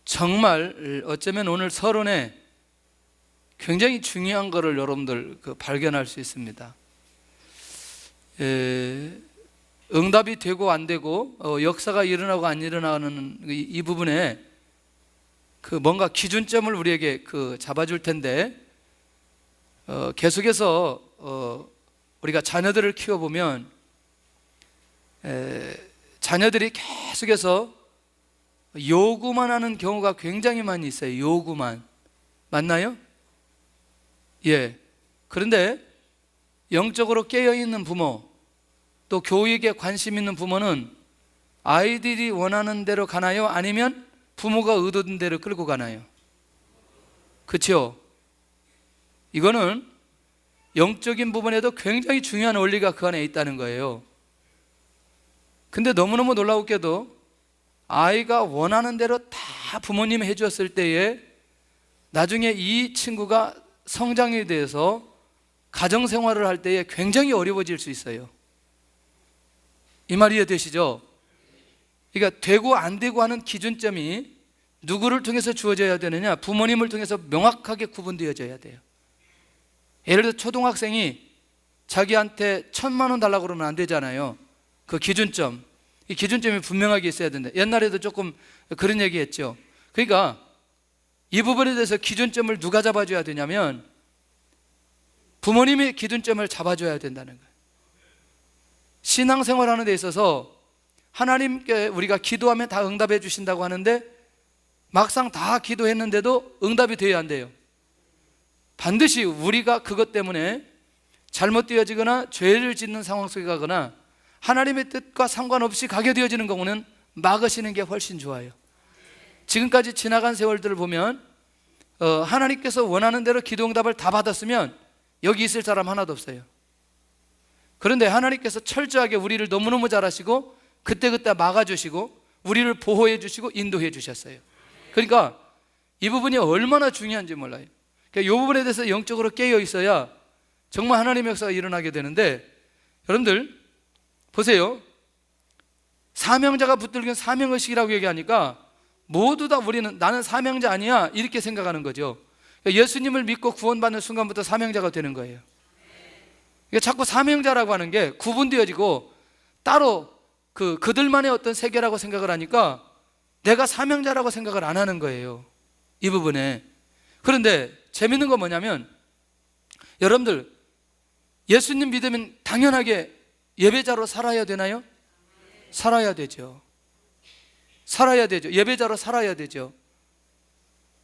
정말 어쩌면 오늘 서론에 굉장히 중요한 것을 여러분들 발견할 수 있습니다. 응답이 되고 안 되고 역사가 일어나고 안 일어나는 이 부분에 뭔가 기준점을 우리에게 잡아줄 텐데, 계속해서 우리가 자녀들을 키워보면 자녀들이 계속해서 요구만 하는 경우가 굉장히 많이 있어요. 요구만. 맞나요? 예. 그런데 영적으로 깨어있는 부모, 또 교육에 관심 있는 부모는 아이들이 원하는 대로 가나요? 아니면 부모가 의도된 대로 끌고 가나요? 그렇죠? 이거는 영적인 부분에도 굉장히 중요한 원리가 그 안에 있다는 거예요. 근데 너무너무 놀라웠게도 아이가 원하는 대로 다 부모님이 해주었을 때에 나중에 이 친구가 성장에 대해서 가정생활을 할 때에 굉장히 어려워질 수 있어요. 이 말 이해되시죠? 그러니까 되고 안 되고 하는 기준점이 누구를 통해서 주어져야 되느냐? 부모님을 통해서 명확하게 구분되어져야 돼요. 예를 들어 초등학생이 자기한테 1,000만 원 달라고 그러면 안 되잖아요. 그 기준점, 이 기준점이 분명하게 있어야 된다. 옛날에도 조금 그런 얘기 했죠. 그러니까 이 부분에 대해서 기준점을 누가 잡아줘야 되냐면 부모님이 기준점을 잡아줘야 된다는 거예요. 신앙생활하는 데 있어서 하나님께 우리가 기도하면 다 응답해 주신다고 하는데 막상 다 기도했는데도 응답이 돼야 안 돼요. 반드시 우리가 그것 때문에 잘못되어지거나 죄를 짓는 상황 속에 가거나 하나님의 뜻과 상관없이 가게 되어지는 경우는 막으시는 게 훨씬 좋아요. 지금까지 지나간 세월들을 보면 하나님께서 원하는 대로 기도 응답을 다 받았으면 여기 있을 사람 하나도 없어요. 그런데 하나님께서 철저하게 우리를 너무너무 잘 아시고 그때그때 막아주시고 우리를 보호해 주시고 인도해 주셨어요. 그러니까 이 부분이 얼마나 중요한지 몰라요. 그러니까 이 부분에 대해서 영적으로 깨어 있어야 정말 하나님의 역사가 일어나게 되는데, 여러분들 보세요. 사명자가 붙들긴 사명의식이라고 얘기하니까 모두 다 우리는 나는 사명자 아니야 이렇게 생각하는 거죠. 그러니까 예수님을 믿고 구원받는 순간부터 사명자가 되는 거예요. 그러니까 자꾸 사명자라고 하는 게 구분되어지고 따로 그들만의 어떤 세계라고 생각을 하니까 내가 사명자라고 생각을 안 하는 거예요, 이 부분에. 그런데 재밌는 건 뭐냐면 여러분들 예수님 믿으면 당연하게 예배자로 살아야 되나요? 살아야 되죠. 살아야 되죠. 예배자로 살아야 되죠.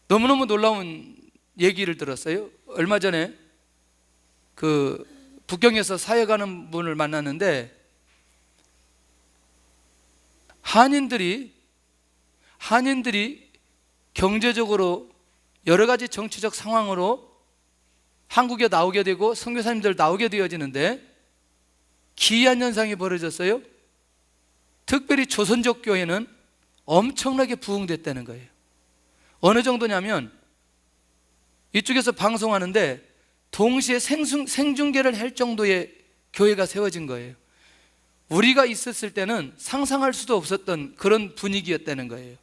너무너무 놀라운 얘기를 들었어요. 얼마 전에 북경에서 사역하는 분을 만났는데 한인들이 경제적으로 여러 가지 정치적 상황으로 한국에 나오게 되고 선교사님들 나오게 되어지는데 기이한 현상이 벌어졌어요. 특별히 조선족 교회는 엄청나게 부흥됐다는 거예요. 어느 정도냐면 이쪽에서 방송하는데 동시에 생중계를 할 정도의 교회가 세워진 거예요. 우리가 있었을 때는 상상할 수도 없었던 그런 분위기였다는 거예요.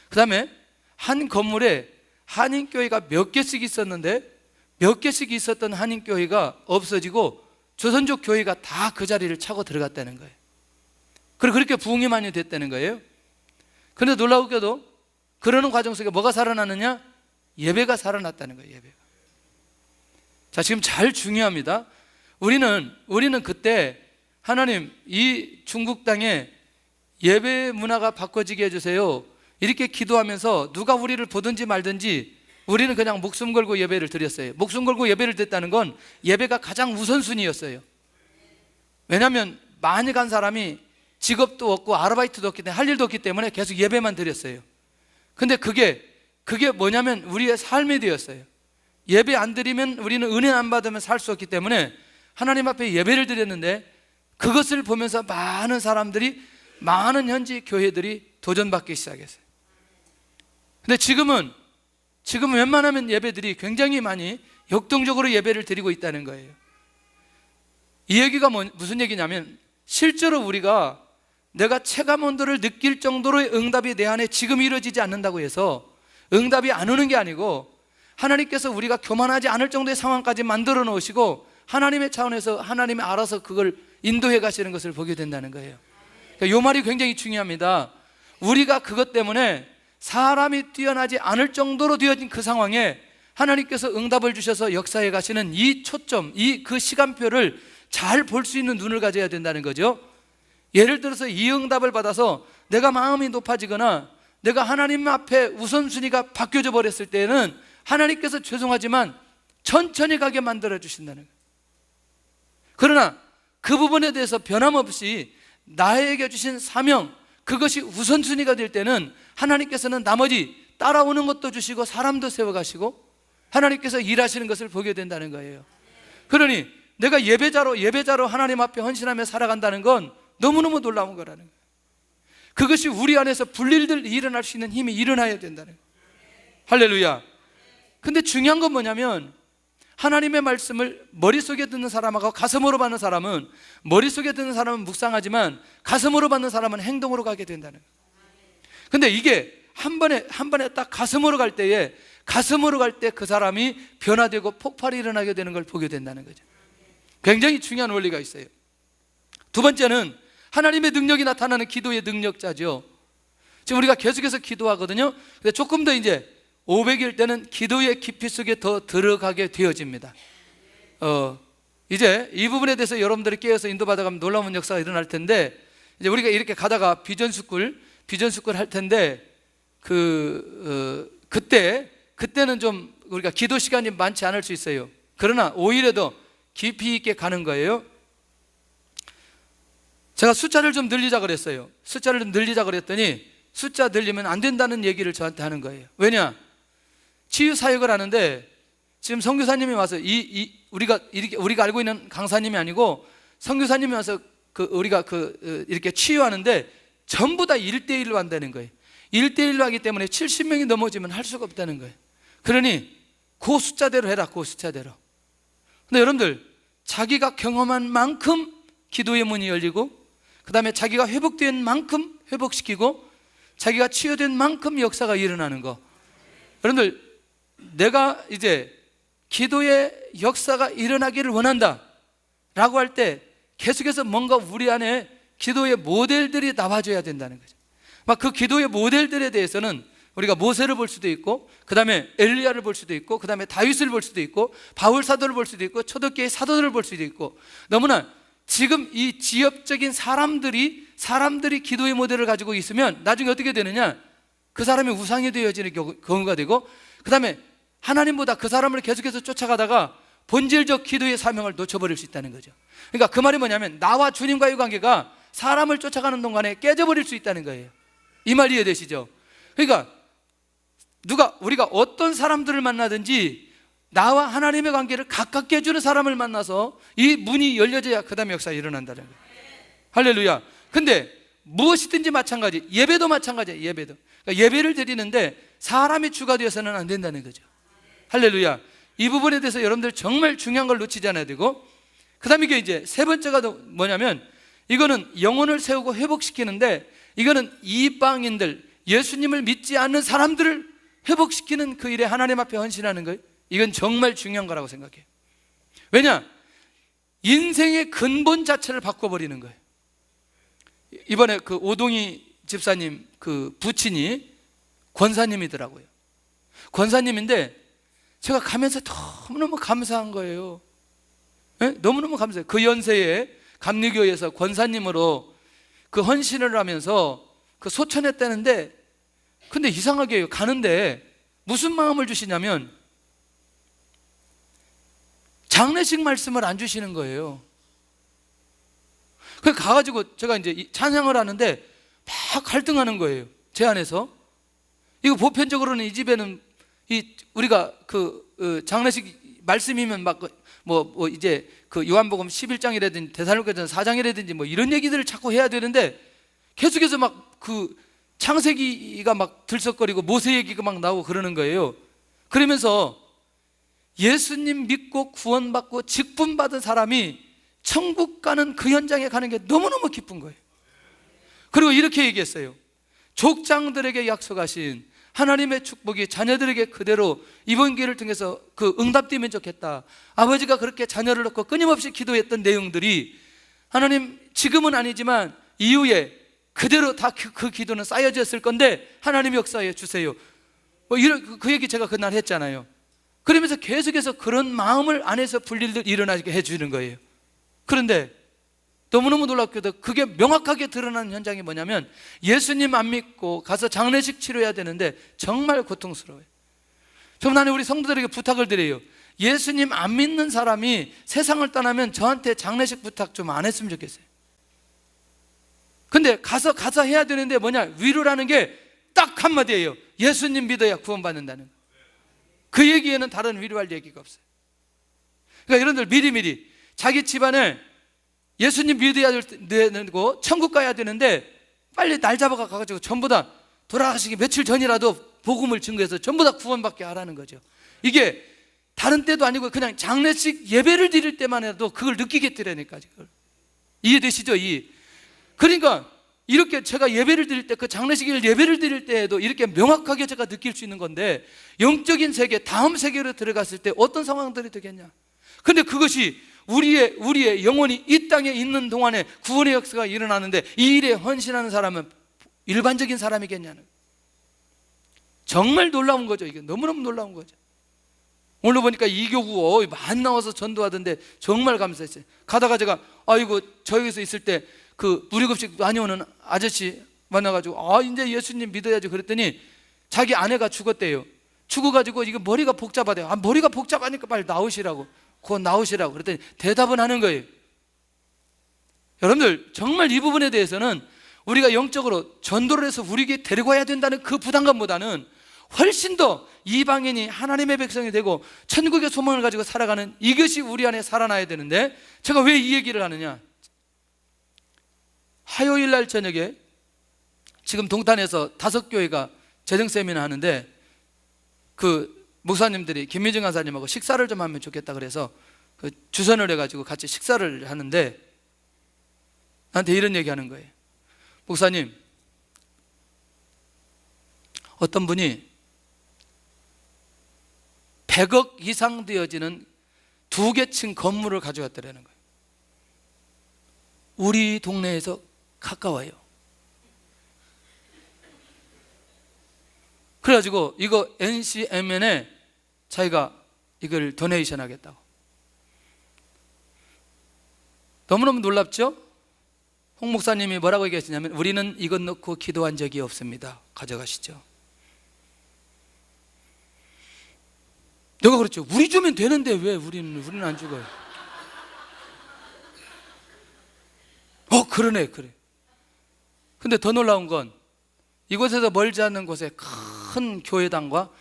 그 다음에 한 건물에 한인교회가 몇 개씩 있었는데 몇 개씩 있었던 한인교회가 없어지고 조선족 교회가 다 그 자리를 차고 들어갔다는 거예요. 그리고 그렇게 부흥이 많이 됐다는 거예요. 그런데 놀라우게도 그러는 과정 속에 뭐가 살아나느냐? 예배가 살아났다는 거예요. 예배가. 자, 지금 잘 중요합니다. 우리는 그때 하나님 이 중국 땅에 예배 문화가 바꿔지게 해주세요 이렇게 기도하면서 누가 우리를 보든지 말든지 우리는 그냥 목숨 걸고 예배를 드렸어요. 목숨 걸고 예배를 드렸다는 건 예배가 가장 우선순위였어요. 왜냐하면 많이 간 사람이 직업도 없고 아르바이트도 없기 때문에 할 일도 없기 때문에 계속 예배만 드렸어요. 근데 그게 뭐냐면 우리의 삶이 되었어요. 예배 안 드리면 우리는 은혜 안 받으면 살 수 없기 때문에 하나님 앞에 예배를 드렸는데 그것을 보면서 많은 사람들이, 많은 현지 교회들이 도전받기 시작했어요. 근데 지금은 웬만하면 예배들이 굉장히 많이 역동적으로 예배를 드리고 있다는 거예요. 이 얘기가 무슨 얘기냐면 실제로 우리가 내가 체감 온도를 느낄 정도로의 응답이 내 안에 지금 이루어지지 않는다고 해서 응답이 안 오는 게 아니고 하나님께서 우리가 교만하지 않을 정도의 상황까지 만들어 놓으시고 하나님의 차원에서 하나님이 알아서 그걸 인도해 가시는 것을 보게 된다는 거예요. 그러니까 이 말이 굉장히 중요합니다. 우리가 그것 때문에 사람이 뛰어나지 않을 정도로 되어진 그 상황에 하나님께서 응답을 주셔서 역사해 가시는 이 초점, 그 시간표를 잘 볼 수 있는 눈을 가져야 된다는 거죠. 예를 들어서 이 응답을 받아서 내가 마음이 높아지거나 내가 하나님 앞에 우선순위가 바뀌어져 버렸을 때는 하나님께서 죄송하지만 천천히 가게 만들어 주신다는 거예요. 그러나 그 부분에 대해서 변함없이 나에게 주신 사명, 그것이 우선순위가 될 때는 하나님께서는 나머지 따라오는 것도 주시고 사람도 세워가시고 하나님께서 일하시는 것을 보게 된다는 거예요. 그러니 내가 예배자로 하나님 앞에 헌신하며 살아간다는 건 너무너무 놀라운 거라는 거예요. 그것이 우리 안에서 불일들 일어날 수 있는 힘이 일어나야 된다는 거예요. 할렐루야. 근데 중요한 건 뭐냐면 하나님의 말씀을 머릿속에 듣는 사람하고 가슴으로 받는 사람은, 머릿속에 듣는 사람은 묵상하지만 가슴으로 받는 사람은 행동으로 가게 된다는 거예요. 근데 이게 한 번에 딱 가슴으로 갈 때에, 가슴으로 갈 때 그 사람이 변화되고 폭발이 일어나게 되는 걸 보게 된다는 거죠. 굉장히 중요한 원리가 있어요. 두 번째는 하나님의 능력이 나타나는 기도의 능력자죠. 지금 우리가 계속해서 기도하거든요. 근데 조금 더 이제 500일 때는 기도의 깊이 속에 더 들어가게 되어집니다. 이제 이 부분에 대해서 여러분들이 깨어서 인도받아가면 놀라운 역사가 일어날 텐데, 이제 우리가 이렇게 가다가 비전스쿨 할 텐데, 그때는 좀 우리가 기도 시간이 많지 않을 수 있어요. 그러나 오히려 더 깊이 있게 가는 거예요. 제가 숫자를 좀 늘리자 그랬어요. 숫자를 좀 늘리자 그랬더니 숫자 늘리면 안 된다는 얘기를 저한테 하는 거예요. 왜냐? 치유 사역을 하는데 지금 선교사님이 와서 우리가 알고 있는 강사님이 아니고 선교사님이 와서 우리가 이렇게 치유하는데 전부 다 1대1로 한다는 거예요. 1대1로 하기 때문에 70명이 넘어지면 할 수가 없다는 거예요. 그러니 그 숫자대로 해라, 그 숫자대로. 근데 여러분들, 자기가 경험한 만큼 기도의 문이 열리고, 그 다음에 자기가 회복된 만큼 회복시키고, 자기가 치유된 만큼 역사가 일어나는 거. 여러분들, 내가 이제 기도의 역사가 일어나기를 원한다 라고 할 때 계속해서 뭔가 우리 안에 기도의 모델들이 나와줘야 된다는 거죠. 막 그 기도의 모델들에 대해서는 우리가 모세를 볼 수도 있고, 그 다음에 엘리야를 볼 수도 있고, 그 다음에 다윗을 볼 수도 있고, 바울 사도를 볼 수도 있고, 초대교회 사도들을 볼 수도 있고, 너무나 지금 이 지역적인 사람들이 기도의 모델을 가지고 있으면 나중에 어떻게 되느냐, 그 사람이 우상이 되어지는 경우가 되고, 그 다음에 하나님보다 그 사람을 계속해서 쫓아가다가 본질적 기도의 사명을 놓쳐버릴 수 있다는 거죠. 그러니까 그 말이 뭐냐면 나와 주님과의 관계가 사람을 쫓아가는 동안에 깨져버릴 수 있다는 거예요. 이 말 이해되시죠? 그러니까 우리가 어떤 사람들을 만나든지 나와 하나님의 관계를 가깝게 해주는 사람을 만나서 이 문이 열려져야 그 다음에 역사가 일어난다는 거예요. 할렐루야. 근데 무엇이든지 마찬가지, 예배도 마찬가지예요. 예배도. 그러니까 예배를 드리는데 사람이 주가 되어서는 안 된다는 거죠. 할렐루야. 이 부분에 대해서 여러분들 정말 중요한 걸 놓치지 않아야 되고, 그 다음에 이게 이제 세 번째가 뭐냐면, 이거는 영혼을 세우고 회복시키는데, 이거는 이방인들, 예수님을 믿지 않는 사람들을 회복시키는 그 일에 하나님 앞에 헌신하는 거예요. 이건 정말 중요한 거라고 생각해요. 왜냐? 인생의 근본 자체를 바꿔버리는 거예요. 이번에 그 오동희 집사님 그 부친이 권사님이더라고요. 권사님인데 제가 가면서 너무너무 감사한 거예요. 네? 너무너무 감사해요. 그 연세에 감리교회에서 권사님으로 그 헌신을 하면서 그 소천했다는데, 근데 이상하게 가는데 무슨 마음을 주시냐면 장례식 말씀을 안 주시는 거예요. 그래서 가가지고 제가 이제 찬양을 하는데 막 갈등하는 거예요. 제 안에서. 이거 보편적으로는 이 집에는 우리가 장례식 말씀이면 막 이제 그 요한복음 11장이라든지 데살로니가전서 4장이라든지 뭐 이런 얘기들을 자꾸 해야 되는데 계속해서 막 그 창세기가 막 들썩거리고 모세 얘기가 막 나오고 그러는 거예요. 그러면서 예수님 믿고 구원받고 직분받은 사람이 천국 가는 그 현장에 가는 게 너무너무 기쁜 거예요. 그리고 이렇게 얘기했어요. 족장들에게 약속하신 하나님의 축복이 자녀들에게 그대로 이번 기회를 통해서 그 응답되면 좋겠다. 아버지가 그렇게 자녀를 놓고 끊임없이 기도했던 내용들이 하나님 지금은 아니지만 이후에 그대로 다 그 기도는 쌓여졌을 건데 하나님 역사해 주세요. 뭐 이런 그 얘기 제가 그날 했잖아요. 그러면서 계속해서 그런 마음을 안에서 분리를 일어나게 해주는 거예요. 그런데 너무너무 놀랍게도 그게 명확하게 드러나는 현장이 뭐냐면 예수님 안 믿고 가서 장례식 치러야 되는데 정말 고통스러워요. 좀 나는 우리 성도들에게 부탁을 드려요. 예수님 안 믿는 사람이 세상을 떠나면 저한테 장례식 부탁 좀 안 했으면 좋겠어요. 근데 가서 해야 되는데 뭐냐, 위로라는 게 딱 한마디예요. 예수님 믿어야 구원받는다는 거. 그 얘기에는 다른 위로할 얘기가 없어요. 그러니까 여러분들 미리미리 자기 집안을 예수님 믿어야 되고 천국 가야 되는데 빨리 날 잡아가지고 전부 다 돌아가시기 며칠 전이라도 복음을 증거해서 전부 다 구원받게 하라는 거죠. 이게 다른 때도 아니고 그냥 장례식 예배를 드릴 때만 해도 그걸 느끼게 드리니까. 이해되시죠? 그러니까 이렇게 제가 예배를 드릴 때, 그 장례식일 예배를 드릴 때에도 이렇게 명확하게 제가 느낄 수 있는 건데, 영적인 세계, 다음 세계로 들어갔을 때 어떤 상황들이 되겠냐. 근데 그것이 우리의 영혼이 이 땅에 있는 동안에 구원의 역사가 일어나는데 이 일에 헌신하는 사람은 일반적인 사람이겠냐는, 정말 놀라운 거죠. 이게 너무너무 놀라운 거죠. 오늘 보니까 이교구 많이 나와서 전도하던데 정말 감사했어요. 가다가 제가 아이고 저기서 있을 때 그 무료급식 많이 오는 아저씨 만나가지고 이제 예수님 믿어야지 그랬더니 자기 아내가 죽었대요. 죽어가지고 이거 머리가 복잡하대요. 머리가 복잡하니까 빨리 나오시라고, 곧 나오시라고 그랬더니 대답은 하는 거예요. 여러분들 정말 이 부분에 대해서는 우리가 영적으로 전도를 해서 우리에게 데리고 와야 된다는 그 부담감보다는 훨씬 더 이방인이 하나님의 백성이 되고 천국의 소망을 가지고 살아가는 이것이 우리 안에 살아나야 되는데, 제가 왜 이 얘기를 하느냐, 화요일 날 저녁에 지금 동탄에서 5교회가 재정 세미나 하는데 그 목사님들이 김미정 간사님하고 식사를 좀 하면 좋겠다 그래서 그 주선을 해가지고 같이 식사를 하는데 나한테 이런 얘기 하는 거예요. 목사님, 어떤 분이 100억 이상 되어지는 2개 층 건물을 가져왔더라는 거예요. 우리 동네에서 가까워요. 그래가지고 이거 NCMN에 자기가 이걸 도네이션 하겠다고. 너무너무 놀랍죠? 홍 목사님이 뭐라고 얘기하시냐면, 우리는 이것 놓고 기도한 적이 없습니다. 가져가시죠. 내가 그렇죠. 우리 주면 되는데 왜 우리는 안 죽어요? 그러네. 근데 더 놀라운 건 이곳에서 멀지 않는 곳에 큰 교회당과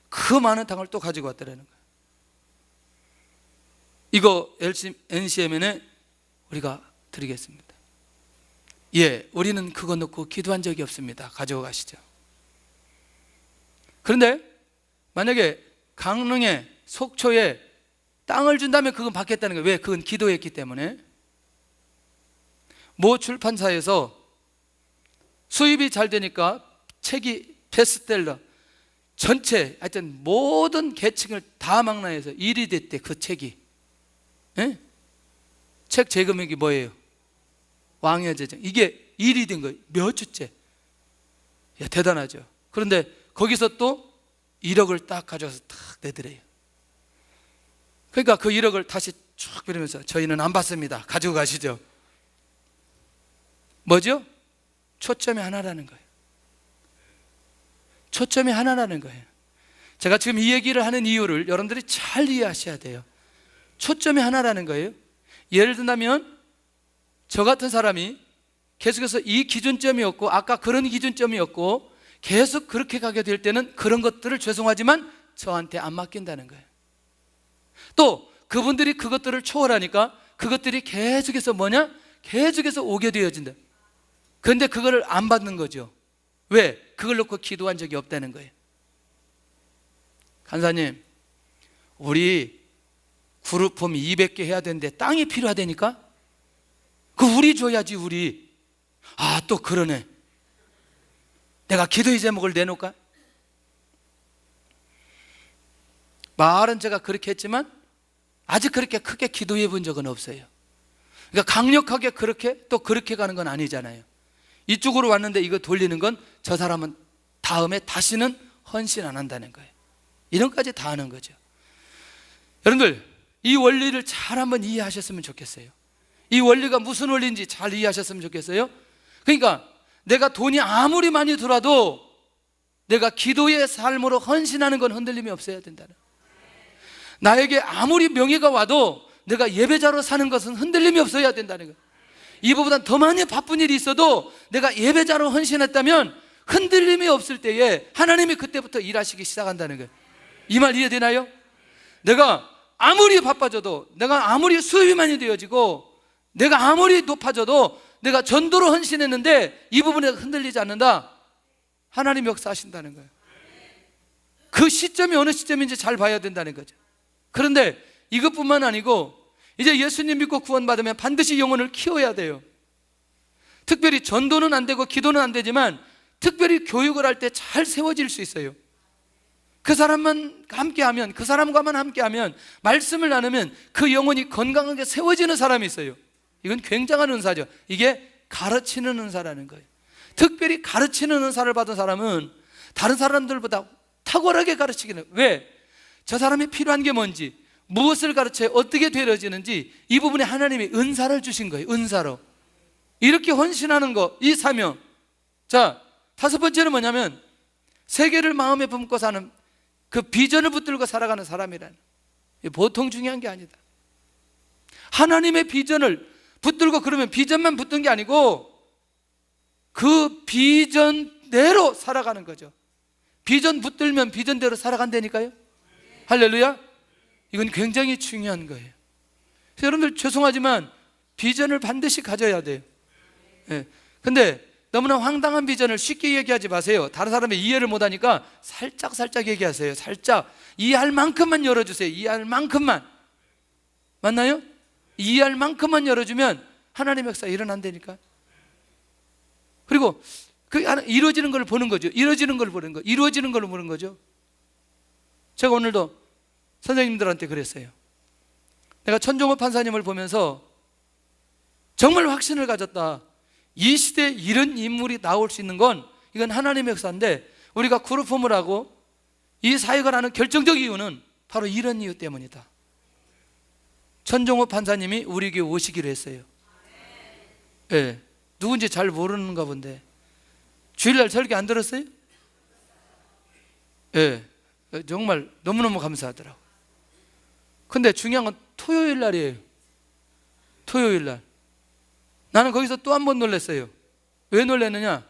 그 많은 당을 또 가지고 왔다라는 거예요. 이거 NCMN에 우리가 드리겠습니다. 우리는 그거 놓고 기도한 적이 없습니다. 가지고 가시죠. 그런데 만약에 강릉에 속초에 땅을 준다면 그건 받겠다는 거예요. 왜? 그건 기도했기 때문에. 모 출판사에서 수입이 잘 되니까 책이 베스트셀러 전체 하여튼 모든 계층을 다 망라해서 1위 됐대. 그 책이. 책 제금액이 뭐예요? 왕의 제정. 이게 1위 된 거예요. 몇 주째. 대단하죠. 그런데 거기서 또 1억을 딱 가져와서 딱 내드려요. 그러니까 그 1억을 다시 쭉 빌면서 저희는 안 받습니다. 가지고 가시죠. 뭐죠? 초점이 하나라는 거예요. 초점이 하나라는 거예요. 제가 지금 이 얘기를 하는 이유를 여러분들이 잘 이해하셔야 돼요. 초점이 하나라는 거예요. 예를 든다면 저 같은 사람이 계속해서 이 기준점이었고 아까 그런 기준점이었고 계속 그렇게 가게 될 때는 그런 것들을 죄송하지만 저한테 안 맡긴다는 거예요. 또 그분들이 그것들을 초월하니까 그것들이 계속해서 계속해서 오게 되어진다. 그런데 그거를 안 받는 거죠. 왜? 그걸 놓고 기도한 적이 없다는 거예요. 간사님, 우리 그룹홈 200개 해야 되는데 땅이 필요하다니까? 우리 줘야지, 우리. 또 그러네. 내가 기도의 제목을 내놓을까? 말은 제가 그렇게 했지만 아직 그렇게 크게 기도해 본 적은 없어요. 그러니까 강력하게 그렇게 또 그렇게 가는 건 아니잖아요. 이쪽으로 왔는데 이거 돌리는 건 저 사람은 다음에 다시는 헌신 안 한다는 거예요. 이런 까지 다 하는 거죠. 여러분들, 이 원리를 잘 한번 이해하셨으면 좋겠어요. 이 원리가 무슨 원리인지 잘 이해하셨으면 좋겠어요. 그러니까 내가 돈이 아무리 많이 들어도 내가 기도의 삶으로 헌신하는 건 흔들림이 없어야 된다는 거예요. 나에게 아무리 명예가 와도 내가 예배자로 사는 것은 흔들림이 없어야 된다는 거예요. 이보다 더 많이 바쁜 일이 있어도 내가 예배자로 헌신했다면 흔들림이 없을 때에 하나님이 그때부터 일하시기 시작한다는 거예요. 이 말 이해되나요? 내가 아무리 바빠져도, 내가 아무리 수입이 많이 되어지고, 내가 아무리 높아져도 내가 전도로 헌신했는데 이 부분에 흔들리지 않는다, 하나님이 역사하신다는 거예요. 그 시점이 어느 시점인지 잘 봐야 된다는 거죠. 그런데 이것뿐만 아니고 이제 예수님 믿고 구원받으면 반드시 영혼을 키워야 돼요. 특별히 전도는 안 되고 기도는 안 되지만 특별히 교육을 할 때 잘 세워질 수 있어요. 그 사람만 함께하면, 그 사람과만 함께하면, 말씀을 나누면 그 영혼이 건강하게 세워지는 사람이 있어요. 이건 굉장한 은사죠. 이게 가르치는 은사라는 거예요. 특별히 가르치는 은사를 받은 사람은 다른 사람들보다 탁월하게 가르치기는. 왜? 저 사람이 필요한 게 뭔지, 무엇을 가르쳐야 어떻게 되어지는지 이 부분에 하나님이 은사를 주신 거예요. 은사로. 이렇게 헌신하는 거, 이 사명. 자, 다섯 번째는 뭐냐면 세계를 마음에 품고 사는 그 비전을 붙들고 살아가는 사람이라는, 보통 중요한 게 아니다. 하나님의 비전을 붙들고, 그러면 비전만 붙든 게 아니고 그 비전대로 살아가는 거죠. 비전 붙들면 비전대로 살아간다니까요. 할렐루야. 이건 굉장히 중요한 거예요. 여러분들 죄송하지만 비전을 반드시 가져야 돼요. 근데 너무나 황당한 비전을 쉽게 얘기하지 마세요. 다른 사람이 이해를 못하니까 살짝 얘기하세요. 살짝 이해할 만큼만 열어주세요. 이해할 만큼만. 맞나요? 이해할 만큼만 열어주면 하나님의 역사가 일어난다니까. 그리고 그 이루어지는 걸 보는 거죠. 이루어지는 걸 보는 거, 이루어지는 걸 보는 거죠. 제가 오늘도 선생님들한테 그랬어요. 내가 천종호 판사님을 보면서 정말 확신을 가졌다. 이 시대에 이런 인물이 나올 수 있는 건 이건 하나님의 역사인데, 우리가 그룹홈을 하고 이 사역을 하는 결정적 이유는 바로 이런 이유 때문이다. 천종호 판사님이 우리 교회 오시기로 했어요. 예, 누군지 잘 모르는가 본데 주일날 설교 안 들었어요? 예, 정말 너무너무 감사하더라고요. 근데 중요한 건 토요일 날이에요. 토요일 날. 나는 거기서 또 한 번 놀랐어요. 왜 놀랐느냐?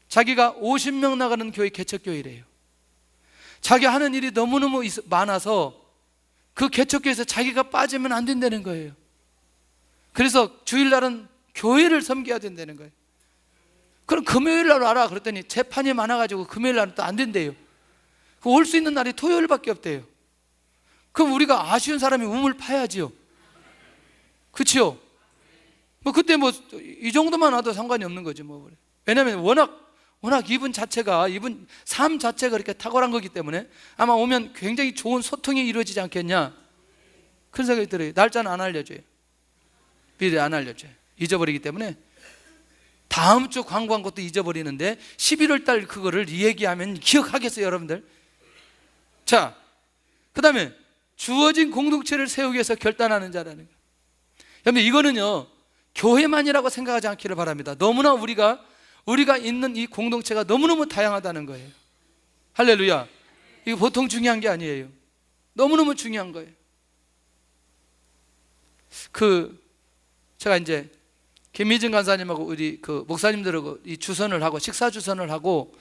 자기가 50명 나가는 교회 개척교회래요. 자기 하는 일이 너무너무 많아서 그 개척교회에서 자기가 빠지면 안 된다는 거예요. 그래서 주일날은 교회를 섬겨야 된다는 거예요. 그럼 금요일 날 와라 그랬더니 재판이 많아가지고 금요일 날은 또 안 된대요. 올 수 있는 날이 토요일밖에 없대요. 그럼 우리가 아쉬운 사람이 우물 파야지요. 그치요? 뭐 그때 뭐 이 정도만 와도 상관이 없는 거지 뭐. 왜냐하면 워낙 이분 자체가, 이분 삶 자체가 그렇게 탁월한 거기 때문에 아마 오면 굉장히 좋은 소통이 이루어지지 않겠냐, 그런 생각이 들어요. 날짜는 안 알려줘요. 미리 안 알려줘요. 잊어버리기 때문에. 다음 주 광고한 것도 잊어버리는데 11월 달 그거를 얘기하면 기억하겠어요, 여러분들? 자, 그 다음에 주어진 공동체를 세우기 위해서 결단하는 자라는 거예요. 여러분, 이거는요 교회만이라고 생각하지 않기를 바랍니다. 너무나 우리가 있는 이 공동체가 너무너무 다양하다는 거예요. 할렐루야. 이거 보통 중요한 게 아니에요. 너무너무 중요한 거예요. 제가 이제 김미진 간사님하고 우리 목사님들하고 이 주선을 하고 식사 주선을 하고,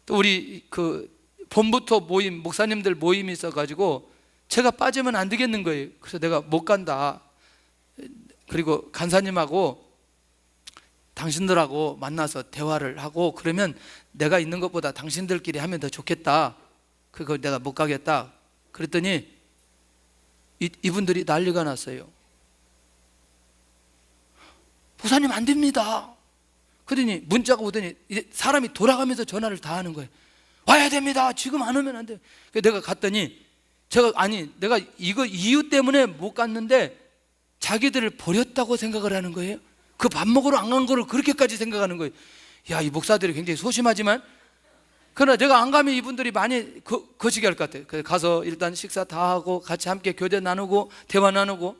또 우리 봄부터 목사님들 모임이 있어가지고 제가 빠지면 안 되겠는 거예요. 그래서 내가 못 간다. 그리고 간사님하고 당신들하고 만나서 대화를 하고, 그러면 내가 있는 것보다 당신들끼리 하면 더 좋겠다. 그거 내가 못 가겠다. 그랬더니 이분들이 난리가 났어요. 목사님 안 됩니다. 그러더니 문자가 오더니 사람이 돌아가면서 전화를 다 하는 거예요. 와야 됩니다. 지금 안 오면 안 돼요. 내가 갔더니 내가 이거 이유 때문에 못 갔는데 자기들을 버렸다고 생각을 하는 거예요. 그 밥 먹으러 안 간 거를 그렇게까지 생각하는 거예요. 야, 이 목사들이 굉장히 소심하지만, 그러나 내가 안 가면 이분들이 많이 거시기 할 것 같아요. 그래서 가서 일단 식사 다 하고 같이 함께 교대 나누고 대화 나누고.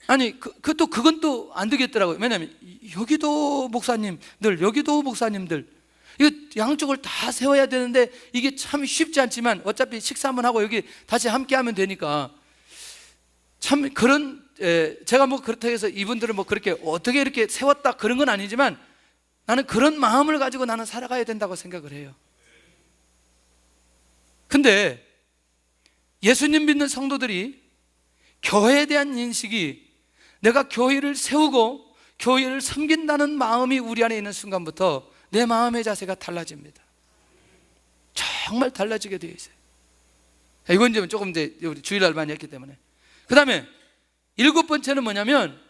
아니 그건 또 안 되겠더라고요. 왜냐하면 여기도 목사님들 이거 양쪽을 다 세워야 되는데 이게 참 쉽지 않지만 어차피 식사 한번 하고 여기 다시 함께 하면 되니까 참 그런, 제가 뭐 그렇다고 해서 이분들을 뭐 그렇게 어떻게 이렇게 세웠다 그런 건 아니지만 나는 그런 마음을 가지고 나는 살아가야 된다고 생각을 해요. 근데 예수님 믿는 성도들이 교회에 대한 인식이, 내가 교회를 세우고 교회를 섬긴다는 마음이 우리 안에 있는 순간부터 내 마음의 자세가 달라집니다. 정말 달라지게 되어 있어요. 이건 이제 조금 이제 우리 주일날 많이 했기 때문에. 그 다음에 7번째는 뭐냐면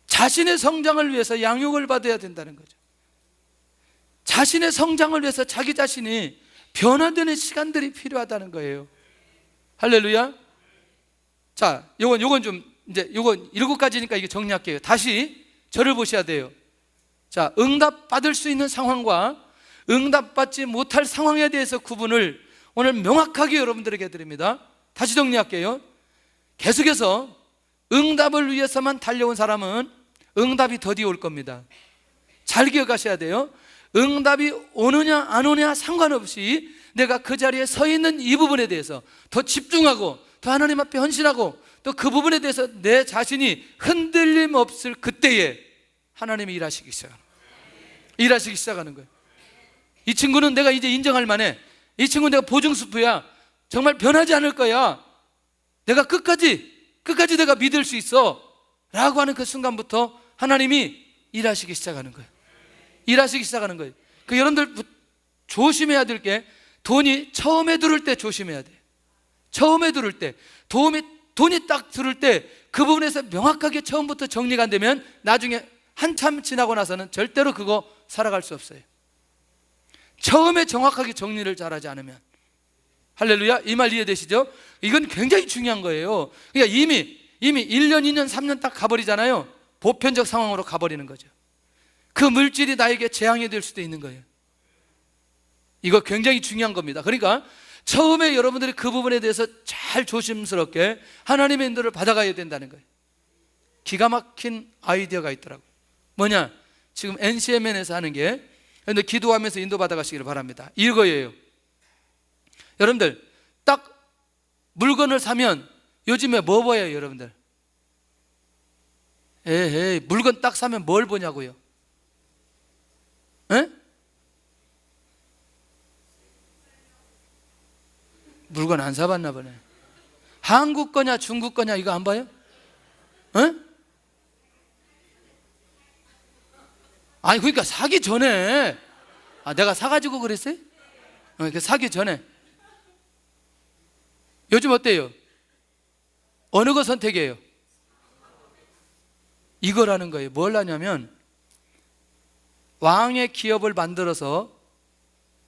자신의 성장을 위해서 양육을 받아야 된다는 거죠. 자신의 성장을 위해서 자기 자신이 변화되는 시간들이 필요하다는 거예요. 할렐루야. 자, 요건 좀 이제 요건 7가지니까 이게 정리할게요. 다시 저를 보셔야 돼요. 자, 응답받을 수 있는 상황과 응답받지 못할 상황에 대해서 구분을 오늘 명확하게 여러분들에게 해드립니다. 다시 정리할게요. 계속해서 응답을 위해서만 달려온 사람은 응답이 더디 올 겁니다. 잘 기억하셔야 돼요. 응답이 오느냐 안 오느냐 상관없이 내가 그 자리에 서 있는 이 부분에 대해서 더 집중하고 더 하나님 앞에 헌신하고 또 그 부분에 대해서 내 자신이 흔들림 없을 그때에 하나님이 일하시기 시작하는 거예요. 이 친구는 내가 이제 인정할 만해. 이 친구는 내가 보증수표야. 정말 변하지 않을 거야. 내가 끝까지 내가 믿을 수 있어 라고 하는 그 순간부터 하나님이 일하시기 시작하는 거예요. 여러분들 조심해야 될 게, 돈이 처음에 들을 때 조심해야 돼. 처음에 들을 때 돈이 딱 들을 때 그 부분에서 명확하게 처음부터 정리가 안 되면 나중에 한참 지나고 나서는 절대로 그거 살아갈 수 없어요. 처음에 정확하게 정리를 잘하지 않으면. 할렐루야. 이 말 이해되시죠? 이건 굉장히 중요한 거예요. 그러니까 이미 1년, 2년, 3년 딱 가버리잖아요. 보편적 상황으로 가버리는 거죠. 그 물질이 나에게 재앙이 될 수도 있는 거예요. 이거 굉장히 중요한 겁니다. 그러니까 처음에 여러분들이 그 부분에 대해서 잘 조심스럽게 하나님의 인도를 받아가야 된다는 거예요. 기가 막힌 아이디어가 있더라고요. 뭐냐? 지금 NCMN에서 하는 게, 그런데 기도하면서 인도 받아가시기를 바랍니다. 이거예요. 여러분들 딱 물건을 사면 요즘에 뭐 봐요, 여러분들? 에헤이, 물건 딱 사면 뭘 보냐고요? 에? 물건 안 사봤나 보네. 한국 거냐 중국 거냐 이거 안 봐요? 에? 아니 그러니까 사기 전에, 내가 사가지고 그랬어요? 사기 전에. 요즘 어때요? 어느 거 선택해요? 이거라는 거예요. 뭘 하냐면 왕의 기업을 만들어서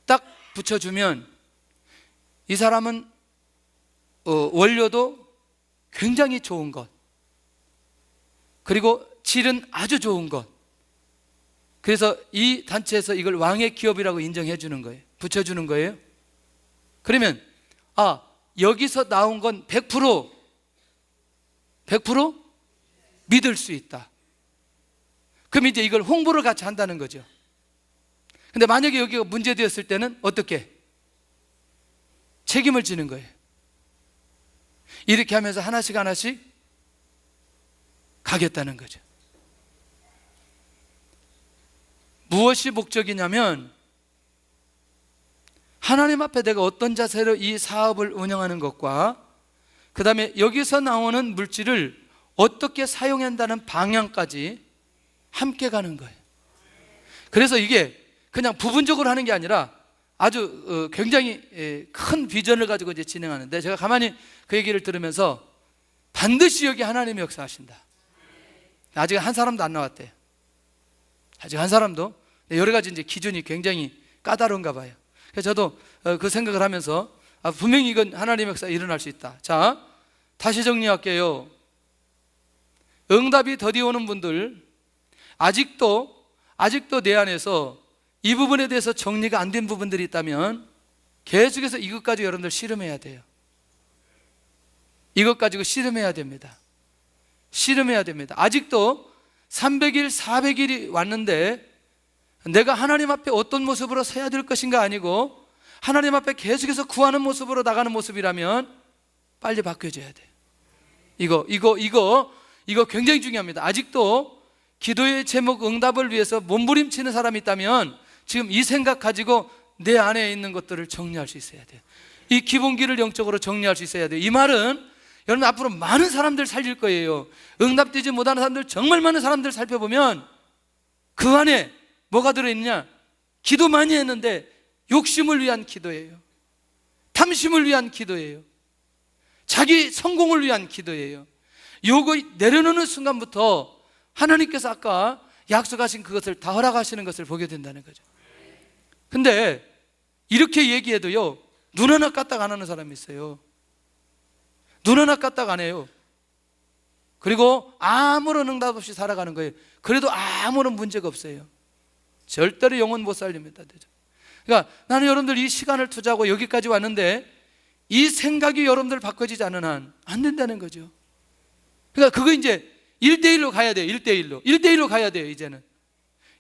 딱 붙여주면 이 사람은 원료도 굉장히 좋은 것, 그리고 질은 아주 좋은 것. 그래서 이 단체에서 이걸 왕의 기업이라고 인정해 주는 거예요. 붙여주는 거예요. 그러면 여기서 나온 건 100% 믿을 수 있다. 그럼 이제 이걸 홍보를 같이 한다는 거죠. 근데 만약에 여기가 문제되었을 때는 어떻게? 책임을 지는 거예요. 이렇게 하면서 하나씩 가겠다는 거죠. 무엇이 목적이냐면 하나님 앞에 내가 어떤 자세로 이 사업을 운영하는 것과 그 다음에 여기서 나오는 물질을 어떻게 사용한다는 방향까지 함께 가는 거예요. 그래서 이게 그냥 부분적으로 하는 게 아니라 아주 굉장히 큰 비전을 가지고 이제 진행하는데, 제가 가만히 그 얘기를 들으면서 반드시 여기 하나님이 역사하신다. 아직 한 사람도 안 나왔대요. 아직 한 사람도. 여러 가지 이제 기준이 굉장히 까다로운가 봐요. 그래서 저도 그 생각을 하면서 분명히 이건 하나님의 역사가 일어날 수 있다. 자, 다시 정리할게요. 응답이 더디 오는 분들, 아직도 내 안에서 이 부분에 대해서 정리가 안 된 부분들이 있다면 계속해서 이것 가지고 여러분들 씨름해야 돼요. 이것 가지고 씨름해야 됩니다. 씨름해야 됩니다. 아직도 300일, 400일이 왔는데 내가 하나님 앞에 어떤 모습으로 서야 될 것인가 아니고 하나님 앞에 계속해서 구하는 모습으로 나가는 모습이라면 빨리 바뀌어져야 돼요. 이거 굉장히 중요합니다. 아직도 기도의 제목 응답을 위해서 몸부림치는 사람이 있다면 지금 이 생각 가지고 내 안에 있는 것들을 정리할 수 있어야 돼요. 이 기본기를 영적으로 정리할 수 있어야 돼요. 이 말은 여러분 앞으로 많은 사람들 살릴 거예요. 응답되지 못하는 사람들, 정말 많은 사람들 살펴보면 그 안에 뭐가 들어있냐? 기도 많이 했는데 욕심을 위한 기도예요. 탐심을 위한 기도예요. 자기 성공을 위한 기도예요. 요거 내려놓는 순간부터 하나님께서 아까 약속하신 그것을 다 허락하시는 것을 보게 된다는 거죠. 근데 이렇게 얘기해도요, 눈 하나 까딱 안 하는 사람이 있어요. 눈 하나 까딱 안 해요. 그리고 아무런 응답 없이 살아가는 거예요. 그래도 아무런 문제가 없어요. 절대로 영혼 못 살립니다. 그러니까 나는 여러분들 이 시간을 투자하고 여기까지 왔는데 이 생각이 여러분들 바꿔지지 않는 한 안 된다는 거죠. 그러니까 그거 이제 1대1로 가야 돼요. 1대1로 가야 돼요. 이제는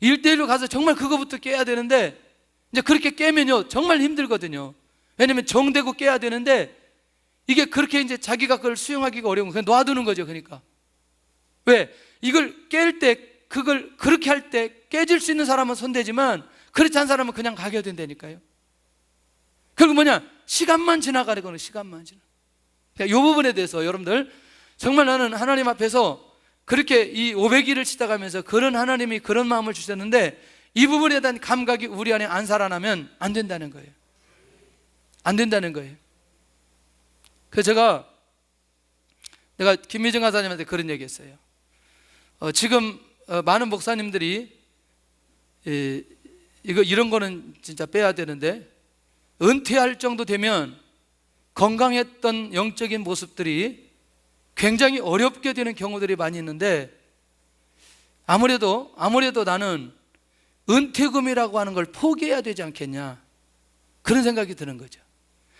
1대1로 가서 정말 그거부터 깨야 되는데 이제 그렇게 깨면요 정말 힘들거든요. 왜냐면 정되고 깨야 되는데 이게 그렇게 이제 자기가 그걸 수용하기가 어려운 거예요. 그냥 놔두는 거죠. 그러니까 왜? 이걸 깰 때, 그걸 그렇게 할 때 깨질 수 있는 사람은 손대지만 그렇지 않은 사람은 그냥 가게 된다니까요. 결국 뭐냐? 시간만 지나가는 거는 시간만 지나. 그러니까 이 부분에 대해서 여러분들 정말 나는 하나님 앞에서 그렇게 이 500일을 치다가면서 그런 하나님이 그런 마음을 주셨는데 이 부분에 대한 감각이 우리 안에 안 살아나면 안 된다는 거예요. 안 된다는 거예요. 그래서 내가 김미정 가사님한테 그런 얘기 했어요. 지금 많은 목사님들이 이런 거는 진짜 빼야 되는데 은퇴할 정도 되면 건강했던 영적인 모습들이 굉장히 어렵게 되는 경우들이 많이 있는데 아무래도 나는 은퇴금이라고 하는 걸 포기해야 되지 않겠냐 그런 생각이 드는 거죠.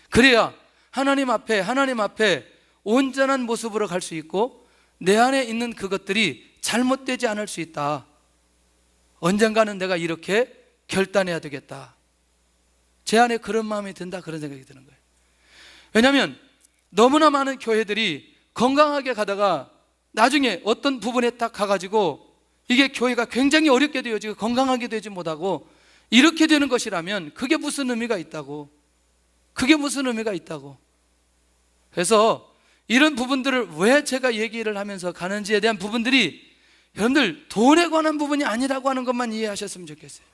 그래야 하나님 앞에 온전한 모습으로 갈 수 있고 내 안에 있는 그것들이 잘못되지 않을 수 있다. 언젠가는 내가 이렇게 결단해야 되겠다. 제 안에 그런 마음이 든다 그런 생각이 드는 거예요. 왜냐하면 너무나 많은 교회들이 건강하게 가다가 나중에 어떤 부분에 딱 가가지고 이게 교회가 굉장히 어렵게 되어지고 건강하게 되지 못하고 이렇게 되는 것이라면 그게 무슨 의미가 있다고. 그래서 이런 부분들을 왜 제가 얘기를 하면서 가는지에 대한 부분들이 여러분들 돈에 관한 부분이 아니라고 하는 것만 이해하셨으면 좋겠어요.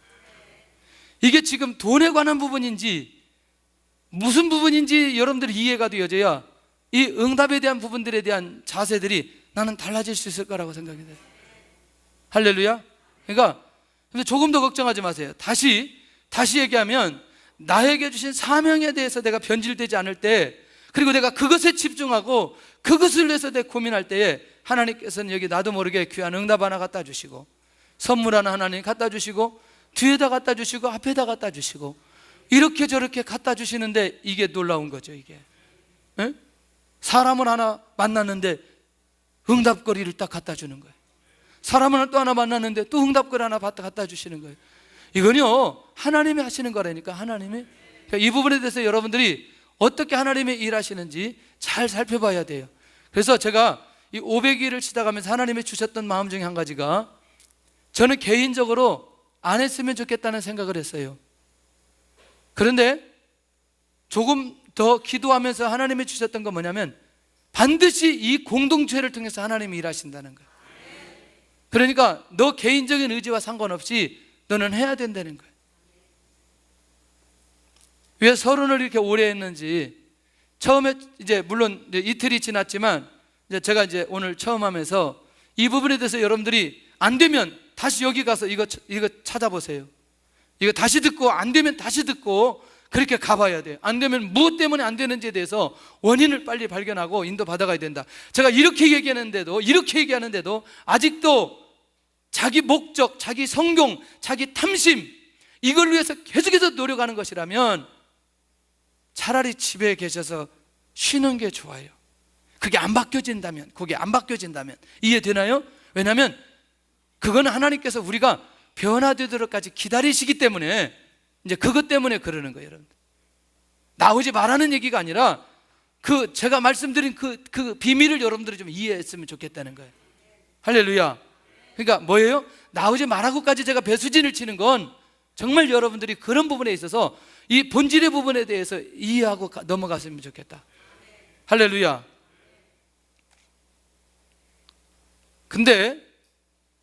이게 지금 돈에 관한 부분인지 무슨 부분인지 여러분들이 이해가 되어져야 이 응답에 대한 부분들에 대한 자세들이 나는 달라질 수 있을 거라고 생각이 돼요. 할렐루야. 그러니까 조금 더 걱정하지 마세요. 다시 얘기하면 나에게 주신 사명에 대해서 내가 변질되지 않을 때, 그리고 내가 그것에 집중하고 그것을 위해서 내가 고민할 때에 하나님께서는 여기 나도 모르게 귀한 응답 하나 갖다 주시고 선물 하나 하나님 갖다 주시고 뒤에다 갖다 주시고 앞에다 갖다 주시고 이렇게 저렇게 갖다 주시는데 이게 놀라운 거죠. 이게 에? 사람을 하나 만났는데 응답거리를 딱 갖다 주는 거예요. 사람을 또 하나 만났는데 또 응답거리 하나 갖다 주시는 거예요. 이건요 하나님이 하시는 거라니까. 하나님이. 그러니까 이 부분에 대해서 여러분들이 어떻게 하나님이 일하시는지 잘 살펴봐야 돼요. 그래서 제가 이 500일을 치다가면서 하나님이 주셨던 마음 중에 한 가지가, 저는 개인적으로 안 했으면 좋겠다는 생각을 했어요. 그런데 조금 더 기도하면서 하나님이 주셨던 건 뭐냐면 반드시 이 공동체를 통해서 하나님이 일하신다는 거예요. 그러니까 너 개인적인 의지와 상관없이 너는 해야 된다는 거예요. 왜 서론을 이렇게 오래 했는지, 처음에 이제 물론 이제 이틀이 지났지만 이제 제가 이제 오늘 처음 하면서 이 부분에 대해서 여러분들이 안 되면 다시 여기 가서 이거 찾아보세요. 이거 다시 듣고 안 되면 다시 듣고 그렇게 가봐야 돼요. 안 되면 무엇 때문에 안 되는지에 대해서 원인을 빨리 발견하고 인도받아가야 된다. 제가 이렇게 얘기하는데도 아직도 자기 목적, 자기 성공, 자기 탐심, 이걸 위해서 계속해서 노력하는 것이라면 차라리 집에 계셔서 쉬는 게 좋아요. 그게 안 바뀌어진다면 이해되나요? 왜냐하면 그건 하나님께서 우리가 변화되도록까지 기다리시기 때문에, 이제 그것 때문에 그러는 거예요. 여러분, 나오지 말라는 얘기가 아니라 제가 말씀드린 그 비밀을 여러분들이 좀 이해했으면 좋겠다는 거예요. 할렐루야. 그러니까 뭐예요? 나오지 말라고까지 제가 배수진을 치는 건 정말 여러분들이 그런 부분에 있어서 이 본질의 부분에 대해서 이해하고 넘어갔으면 좋겠다. 할렐루야. 근데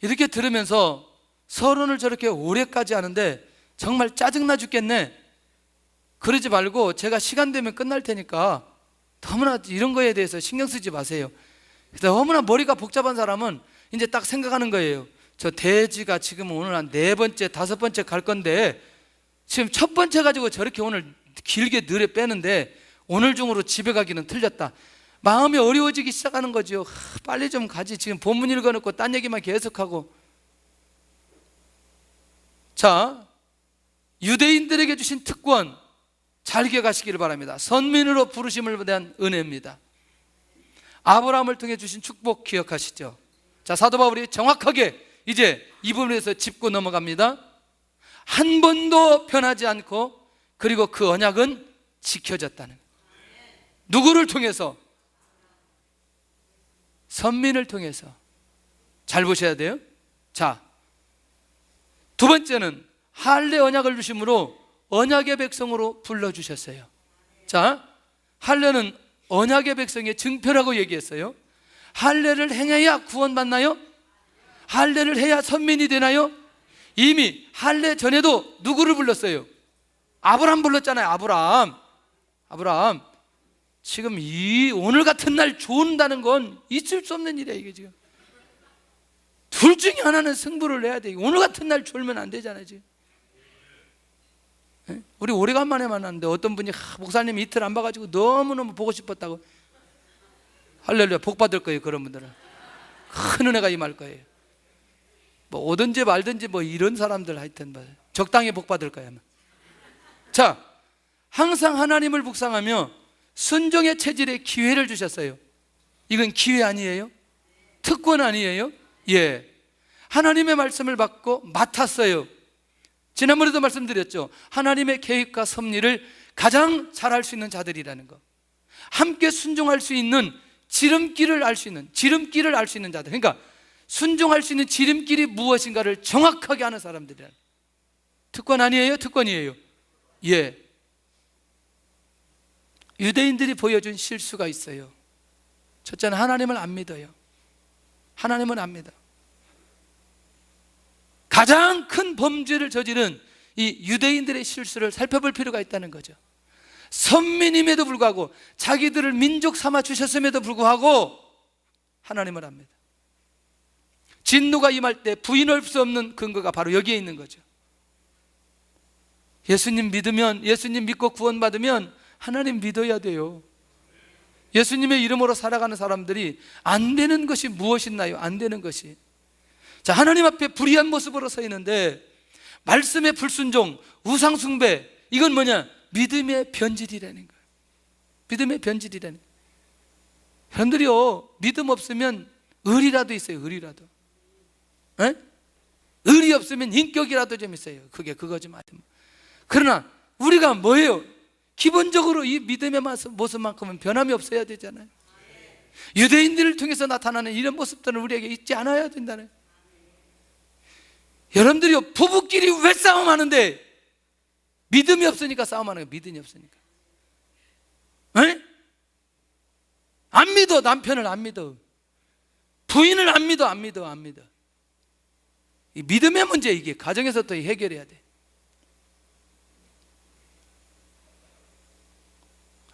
이렇게 들으면서 서론을 저렇게 오래까지 하는데 정말 짜증나 죽겠네, 그러지 말고 제가 시간 되면 끝날 테니까 너무나 이런 거에 대해서 신경 쓰지 마세요. 너무나 머리가 복잡한 사람은 이제 딱 생각하는 거예요. 저 돼지가 지금 오늘 한 4번째, 5번째 갈 건데 지금 첫 번째 가지고 저렇게 오늘 길게 느려 빼는데 오늘 중으로 집에 가기는 틀렸다. 마음이 어려워지기 시작하는 거죠. 빨리 좀 가지. 지금 본문 읽어놓고 딴 얘기만 계속하고. 자, 유대인들에게 주신 특권 잘 기억하시기를 바랍니다. 선민으로 부르심을 대한 은혜입니다. 아브라함을 통해 주신 축복 기억하시죠? 자, 사도 바울이 정확하게 이제 이 부분에서 짚고 넘어갑니다. 한 번도 변하지 않고, 그리고 그 언약은 지켜졌다는 거예요. 누구를 통해서? 선민을 통해서. 잘 보셔야 돼요. 자, 두 번째는 할례 언약을 주심으로 언약의 백성으로 불러주셨어요. 자, 할례는 언약의 백성의 증표라고 얘기했어요. 할례를 행해야 구원받나요? 할례를 해야 선민이 되나요? 이미 할례 전에도 누구를 불렀어요? 아브라함 불렀잖아요. 아브라함. 지금 오늘 같은 날 좋은다는 건 있을 수 없는 일이에요. 이게 지금 둘 중에 하나는 승부를 내야 돼. 오늘 같은 날 졸면 안 되잖아요. 지금 우리 오래간만에 만났는데 어떤 분이 목사님 이틀 안 봐가지고 너무너무 보고 싶었다고. 할렐루야. 복 받을 거예요. 그런 분들은 큰 은혜가 임할 거예요. 뭐 오든지 말든지 뭐 이런 사람들 하여튼 뭐 적당히 복 받을 거예요. 자, 항상 하나님을 묵상하며 순종의 체질에 기회를 주셨어요. 이건 기회 아니에요? 특권 아니에요? 예. 하나님의 말씀을 받고 맡았어요. 지난번에도 말씀드렸죠. 하나님의 계획과 섭리를 가장 잘 알 수 있는 자들이라는 거. 함께 순종할 수 있는 지름길을 알 수 있는 자들. 그러니까 순종할 수 있는 지름길이 무엇인가를 정확하게 아는 사람들이라는. 특권 아니에요? 특권이에요. 예. 유대인들이 보여준 실수가 있어요. 첫째는 하나님을 안 믿어요. 하나님은 안 믿어. 가장 큰 범죄를 저지른 이 유대인들의 실수를 살펴볼 필요가 있다는 거죠. 선민임에도 불구하고, 자기들을 민족 삼아 주셨음에도 불구하고 하나님을 안 믿어. 진노가 임할 때 부인할 수 없는 근거가 바로 여기에 있는 거죠. 예수님 믿고 구원받으면 하나님 믿어야 돼요. 예수님의 이름으로 살아가는 사람들이 안 되는 것이 무엇이 있나요? 안 되는 것이. 자, 하나님 앞에 불의한 모습으로 서 있는데 말씀의 불순종, 우상숭배, 이건 뭐냐? 믿음의 변질이라는 거예요. 믿음의 변질이라는 거예요. 여러분들이요, 믿음 없으면 의리라도 있어요. 의리라도. 에? 의리 없으면 인격이라도 좀 있어요. 그게 그거지 말이야. 그러나 우리가 뭐예요? 기본적으로 이 믿음의 모습만큼은 변함이 없어야 되잖아요. 유대인들을 통해서 나타나는 이런 모습들은 우리에게 있지 않아야 된다는. 여러분들이 부부끼리 왜 싸움하는데? 믿음이 없으니까 싸움하는 거예요. 믿음이 없으니까. 에? 안 믿어. 남편을 안 믿어. 부인을 안 믿어. 이 믿음의 문제, 이게 가정에서 또 해결해야 돼.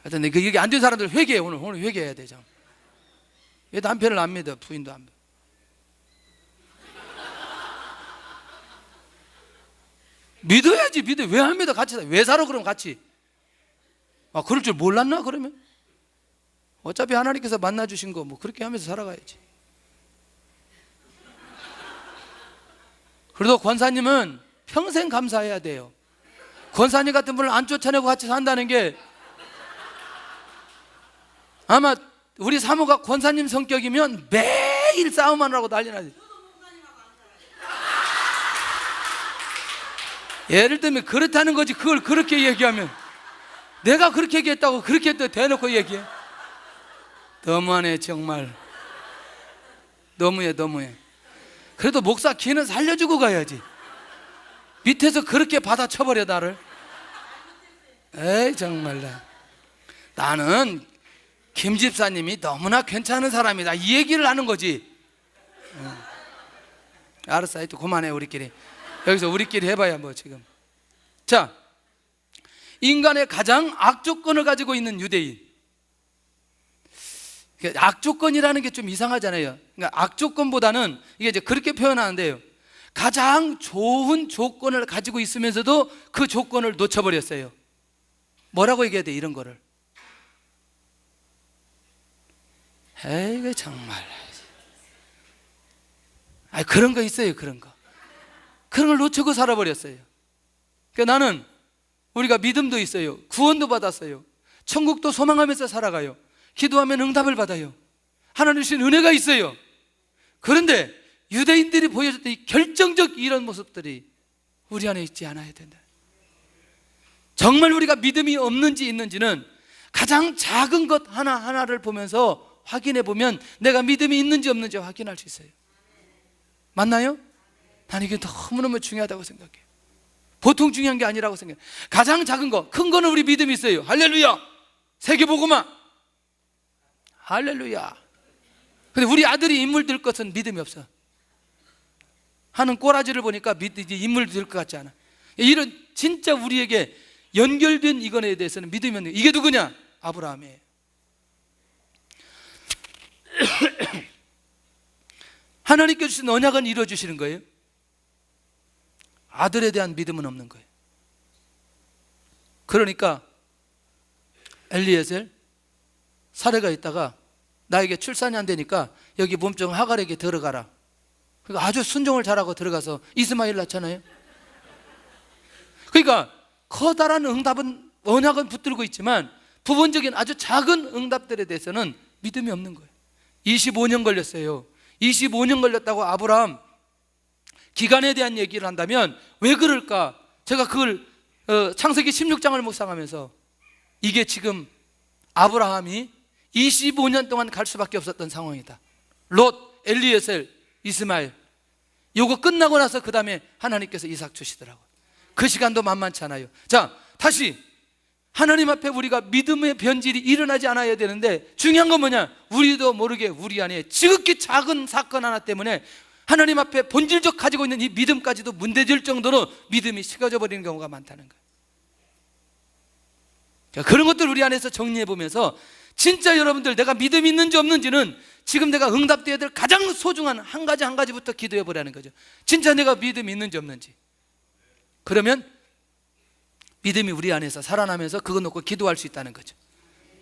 하여튼 여기 안 된 사람들 회개해. 오늘 회개해야 돼. 왜 남편을 안 믿어? 부인도 안 믿어. 믿어야지. 왜 안 믿어? 같이 왜 살아? 그럼 같이 아, 그럴 줄 몰랐나 그러면? 어차피 하나님께서 만나주신 거 뭐 그렇게 하면서 살아가야지. 그래도 권사님은 평생 감사해야 돼요. 권사님 같은 분을 안 쫓아내고 같이 산다는 게, 아마 우리 사모가 권사님 성격이면 매일 싸움만 하고 난리 나지. 예를 들면 그렇다는 거지. 그걸 그렇게 얘기하면, 내가 그렇게 얘기했다고 그렇게 또 대놓고 얘기해. 너무하네 정말. 너무해. 그래도 목사 기는 살려주고 가야지. 밑에서 그렇게 받아쳐버려 나를. 에이 정말. 나는 김 집사님이 너무나 괜찮은 사람이다 이 얘기를 하는 거지. 알았어, 하여튼 그만해. 우리끼리 여기서 우리끼리 해봐야 뭐 지금. 자, 인간의 가장 악조건을 가지고 있는 유대인. 악조건이라는 게 좀 이상하잖아요. 그러니까 악조건보다는 이게 이제 그렇게 표현하는데요, 가장 좋은 조건을 가지고 있으면서도 그 조건을 놓쳐버렸어요. 뭐라고 얘기해야 돼 이런 거를? 에이 정말. 아, 그런 거 있어요. 그런 걸 놓치고 살아버렸어요. 그러니까 나는, 우리가 믿음도 있어요, 구원도 받았어요, 천국도 소망하면서 살아가요, 기도하면 응답을 받아요, 하나님 주신 은혜가 있어요. 그런데 유대인들이 보여줬던 이 결정적 이런 모습들이 우리 안에 있지 않아야 된다. 정말 우리가 믿음이 없는지 있는지는 가장 작은 것 하나하나를 보면서 확인해 보면 내가 믿음이 있는지 없는지 확인할 수 있어요. 맞나요? 난 이게 너무너무 중요하다고 생각해요. 보통 중요한 게 아니라고 생각해요. 가장 작은 거, 큰 거는 우리 믿음이 있어요. 할렐루야. 세계복음화. 할렐루야. 근데 우리 아들이 인물 될 것은 믿음이 없어. 하는 꼬라지를 보니까 인물 될 것 같지 않아. 이런 진짜 우리에게 연결된 이거에 대해서는 믿음이 없는, 이게 누구냐? 아브라함이에요. 하나님께 주신 언약은 이루어주시는 거예요. 아들에 대한 믿음은 없는 거예요. 그러니까 엘리에셀 사례가 있다가 나에게 출산이 안 되니까 여기 몸종 하갈에게 들어가라. 그러니까 아주 순종을 잘하고 들어가서 이스마엘 낳잖아요. 그러니까 커다란 응답은, 언약은 붙들고 있지만 부분적인 아주 작은 응답들에 대해서는 믿음이 없는 거예요. 25년 걸렸어요. 25년 걸렸다고 아브라함 기간에 대한 얘기를 한다면 왜 그럴까? 제가 그걸 창세기 16장을 묵상하면서, 이게 지금 아브라함이 25년 동안 갈 수밖에 없었던 상황이다. 롯, 엘리에셀, 이스마엘, 요거 끝나고 나서 그 다음에 하나님께서 이삭 주시더라고요. 그 시간도 만만치 않아요. 자, 다시 하나님 앞에 우리가 믿음의 변질이 일어나지 않아야 되는데, 중요한 건 뭐냐? 우리도 모르게 우리 안에 지극히 작은 사건 하나 때문에 하나님 앞에 본질적 가지고 있는 이 믿음까지도 문제될 정도로 믿음이 식어져 버리는 경우가 많다는 거예요. 그런 것들 우리 안에서 정리해 보면서, 진짜 여러분들 내가 믿음이 있는지 없는지는 지금 내가 응답되어야 될 가장 소중한 한 가지부터 기도해 보라는 거죠. 진짜 내가 믿음이 있는지 없는지. 그러면 믿음이 우리 안에서 살아나면서 그거 놓고 기도할 수 있다는 거죠.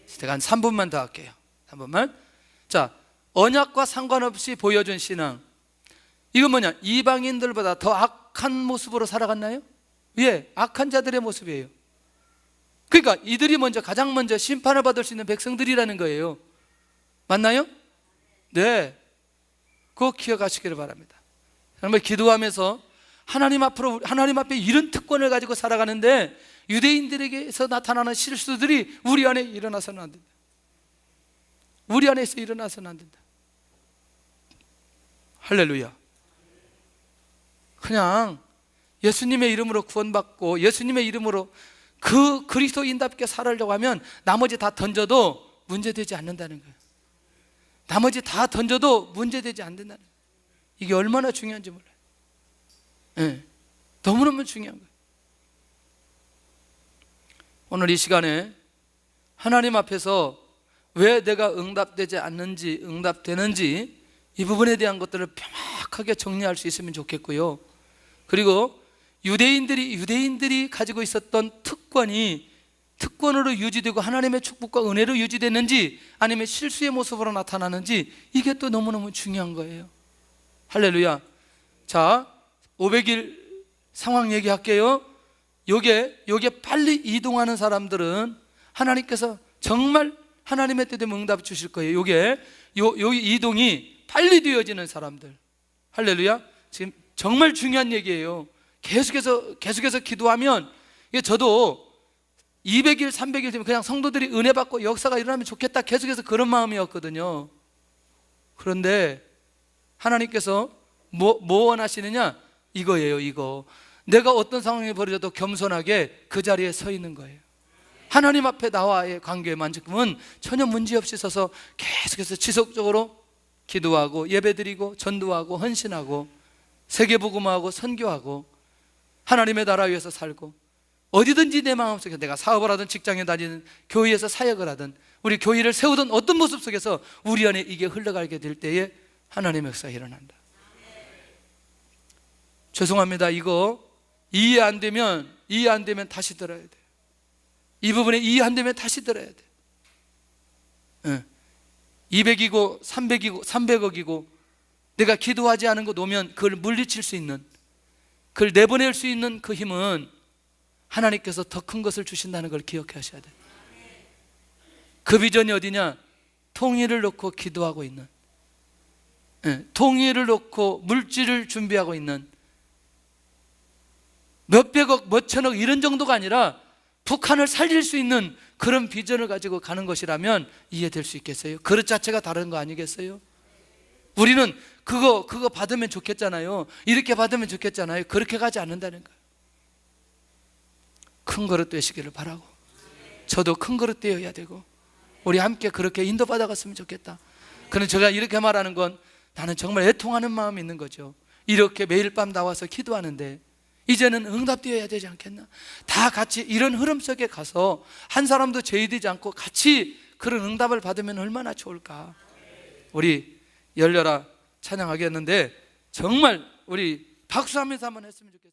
제가 한 3분만 더 할게요. 3분만. 자, 언약과 상관없이 보여준 신앙, 이건 뭐냐? 이방인들보다 더 악한 모습으로 살아갔나요? 예, 악한 자들의 모습이에요. 그러니까 이들이 가장 먼저 심판을 받을 수 있는 백성들이라는 거예요. 맞나요? 네, 그거 기억하시기를 바랍니다. 정말 기도하면서 하나님 앞에 이런 특권을 가지고 살아가는데, 유대인들에게서 나타나는 실수들이 우리 안에 일어나서는 안 된다. 우리 안에서 일어나서는 안 된다. 할렐루야. 그냥 예수님의 이름으로 구원받고 예수님의 이름으로 그 그리스도인답게 살으려고 하면 나머지 다 던져도 문제되지 않는다는 거예요. 나머지 다 던져도 문제되지 않는다는 거예요. 이게 얼마나 중요한지 몰라요. 네, 너무너무 중요한 거예요. 오늘 이 시간에 하나님 앞에서 왜 내가 응답되지 않는지, 응답되는지, 이 부분에 대한 것들을 명확하게 정리할 수 있으면 좋겠고요. 그리고 유대인들이 가지고 있었던 특권이 특권으로 유지되고 하나님의 축복과 은혜로 유지되는지 아니면 실수의 모습으로 나타나는지, 이게 또 너무너무 중요한 거예요. 할렐루야. 자, 500일 상황 얘기할게요. 요게 빨리 이동하는 사람들은 하나님께서 정말 하나님의 뜻대로 응답 주실 거예요. 요게 요 이동이 빨리 되어지는 사람들. 할렐루야. 지금 정말 중요한 얘기예요. 계속해서 기도하면, 이게 저도 200일, 300일 되면 그냥 성도들이 은혜 받고 역사가 일어나면 좋겠다, 계속해서 그런 마음이었거든요. 그런데 하나님께서 뭐 원하시느냐? 이거예요, 이거. 내가 어떤 상황이 벌어져도 겸손하게 그 자리에 서 있는 거예요. 하나님 앞에 나와의 관계만큼은 전혀 문제없이 서서 계속해서 지속적으로 기도하고 예배드리고 전도하고 헌신하고 세계복음화하고 선교하고 하나님의 나라 위해서 살고, 어디든지 내 마음속에 내가 사업을 하든 직장에 다니든 교회에서 사역을 하든 우리 교회를 세우던 어떤 모습 속에서 우리 안에 이게 흘러가게 될 때에 하나님의 역사가 일어난다. 죄송합니다. 이거 이해 안 되면 다시 들어야 돼요. 이 부분에 이해 안 되면 다시 들어야 돼요. 200이고 300이고 300억이고 내가 기도하지 않은 거 놓으면 그걸 물리칠 수 있는, 그걸 내보낼 수 있는 그 힘은 하나님께서 더 큰 것을 주신다는 걸 기억하셔야 돼요. 그 비전이 어디냐? 통일을 놓고 기도하고 있는, 통일을 놓고 물질을 준비하고 있는, 몇백억 몇천억 이런 정도가 아니라 북한을 살릴 수 있는 그런 비전을 가지고 가는 것이라면 이해될 수 있겠어요? 그릇 자체가 다른 거 아니겠어요? 우리는 그거 받으면 좋겠잖아요. 이렇게 받으면 좋겠잖아요. 그렇게 가지 않는다는 거예요. 큰 그릇 되시기를 바라고, 저도 큰 그릇 되어야 되고 우리 함께 그렇게 인도받아 갔으면 좋겠다. 그런데 제가 이렇게 말하는 건 나는 정말 애통하는 마음이 있는 거죠. 이렇게 매일 밤 나와서 기도하는데 이제는 응답되어야 되지 않겠나? 다 같이 이런 흐름 속에 가서 한 사람도 제외되지 않고 같이 그런 응답을 받으면 얼마나 좋을까? 우리 열려라 찬양하겠는데 정말 우리 박수하면서 한번 했으면 좋겠어요.